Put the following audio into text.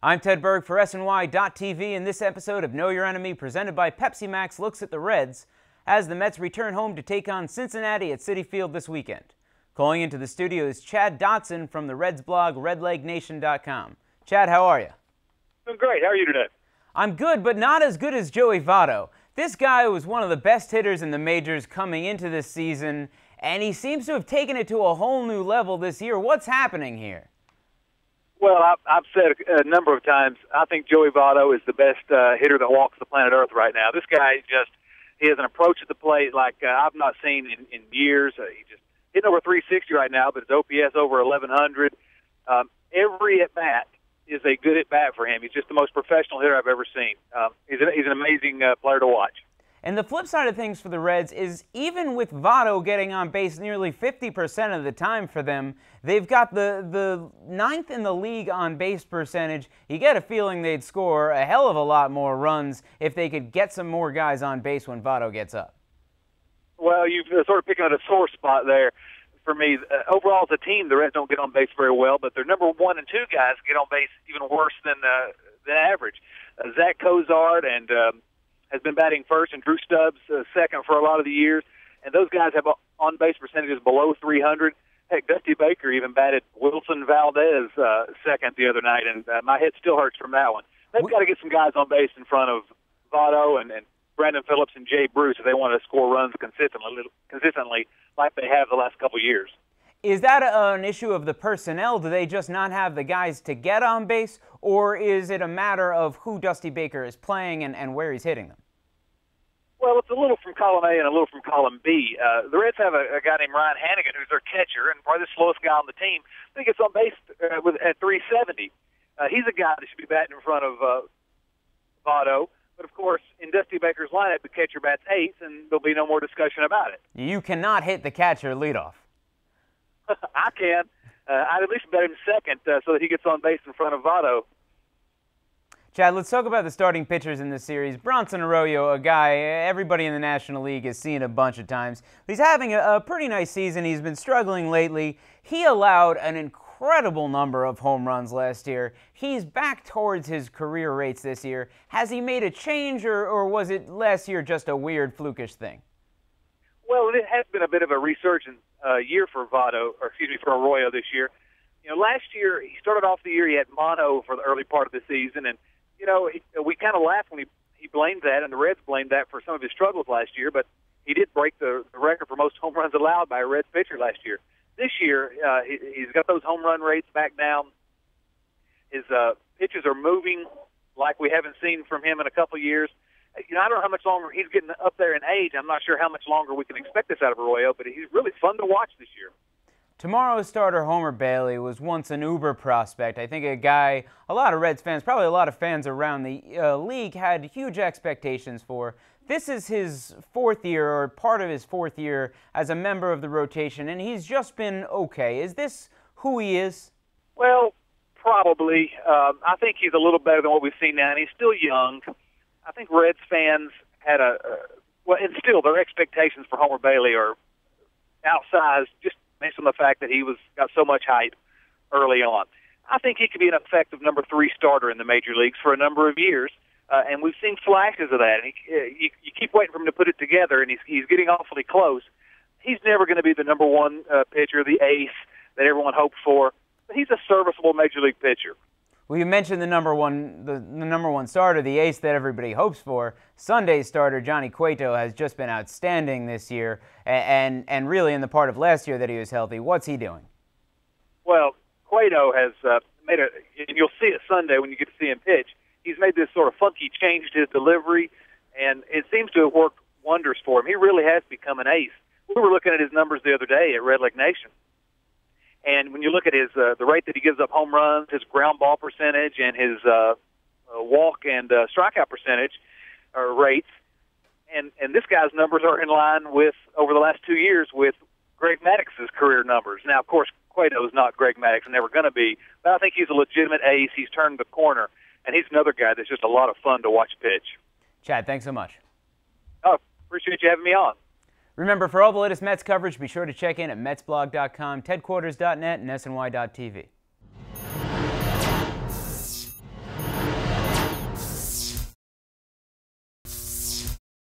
I'm Ted Berg for SNY.TV, and this episode of Know Your Enemy, presented by Pepsi Max, looks at the Reds as the Mets return home to take on Cincinnati at Citi Field this weekend. Calling into the studio is Chad Dotson from the Reds blog, RedLegNation.com. Chad, how are you? I'm great. How are you today? I'm good, but not as good as Joey Votto. This guy was one of the best hitters in the majors coming into this season, and he seems to have taken it to a whole new level this year. What's happening here? Well, I've said a number of times, I think Joey Votto is the best hitter that walks the planet Earth right now. This guy he has an approach at the plate like I've not seen in years. He just hitting over 360 right now, but his OPS over 1,100. Every at-bat is a good at-bat for him. He's just the most professional hitter I've ever seen. He's an amazing player to watch. And the flip side of things for the Reds is even with Votto getting on base nearly 50% of the time for them, they've got the ninth in the league on base percentage. You get a feeling they'd score a hell of a lot more runs if they could get some more guys on base when Votto gets up. Well, you've sort of picking at a sore spot there for me. Overall, as a team, the Reds don't get on base very well, but their number 1 and 2 guys get on base even worse than average. Zach Cozart and has been batting first, and Drew Stubbs second for a lot of the years. And those guys have on-base percentages below 300. Heck, Dusty Baker even batted Wilson Valdez second the other night, and my head still hurts from that one. They've got to get some guys on base in front of Votto and Brandon Phillips and Jay Bruce if they want to score runs consistently like they have the last couple of years. Is that an issue of the personnel? Do they just not have the guys to get on base, or is it a matter of who Dusty Baker is playing and where he's hitting them? Well, it's a little from column A and a little from column B. The Reds have a guy named Ryan Hanigan, who's their catcher and probably the slowest guy on the team. I think he gets on base at 370. He's a guy that should be batting in front of Votto. But, of course, in Dusty Baker's lineup, the catcher bats 8th, and there'll be no more discussion about it. You cannot hit the catcher leadoff. I can. I'd at least bet him second so that he gets on base in front of Votto. Chad, let's talk about the starting pitchers in this series. Bronson Arroyo, a guy everybody in the National League has seen a bunch of times. He's having a pretty nice season. He's been struggling lately. He allowed an incredible number of home runs last year. He's back towards his career rates this year. Has he made a change, or was it last year just a weird, flukish thing? Well, it has been a bit of a resurgent year for for Arroyo this year. You know, last year he started off the year, he had mono for the early part of the season, and you know, we kind of laughed when he blamed that, and the Reds blamed that for some of his struggles last year, but he did break the record for most home runs allowed by a Reds pitcher last year. This year, he's got those home run rates back down. His pitches are moving like we haven't seen from him in a couple of years. You know, I don't know how much longer he's getting up there in age. I'm not sure how much longer we can expect this out of Arroyo, but he's really fun to watch this year. Tomorrow's starter, Homer Bailey, was once an uber prospect. I think a guy a lot of Reds fans, probably a lot of fans around the league, had huge expectations for. This is his 4th year, or part of his 4th year, as a member of the rotation, and he's just been okay. Is this who he is? Well, probably. I think he's a little better than what we've seen now, and he's still young. I think Reds fans had and still their expectations for Homer Bailey are outsized just based on the fact that he got so much hype early on. I think he could be an effective number 3 starter in the major leagues for a number of years, and we've seen flashes of that. And you keep waiting for him to put it together, and he's getting awfully close. He's never going to be the number 1 pitcher, the ace that everyone hoped for, but he's a serviceable major league pitcher. Well, you mentioned the number one starter, the ace that everybody hopes for. Sunday's starter, Johnny Cueto, has just been outstanding this year, and really in the part of last year that he was healthy. What's he doing? Well, Cueto has made and you'll see it Sunday when you get to see him pitch, he's made this sort of funky change to his delivery, and it seems to have worked wonders for him. He really has become an ace. We were looking at his numbers the other day at Red Leg Nation. And when you look at his the rate that he gives up home runs, his ground ball percentage, and his walk and strikeout percentage rates, and this guy's numbers are in line with, over the last 2 years, with Greg Maddox's career numbers. Now, of course, Cueto is not Greg Maddox and never going to be, but I think he's a legitimate ace. He's turned the corner, and he's another guy that's just a lot of fun to watch pitch. Chad, thanks so much. Oh, appreciate you having me on. Remember, for all the latest Mets coverage, be sure to check in at MetsBlog.com, TedQuarters.net, and SNY.TV.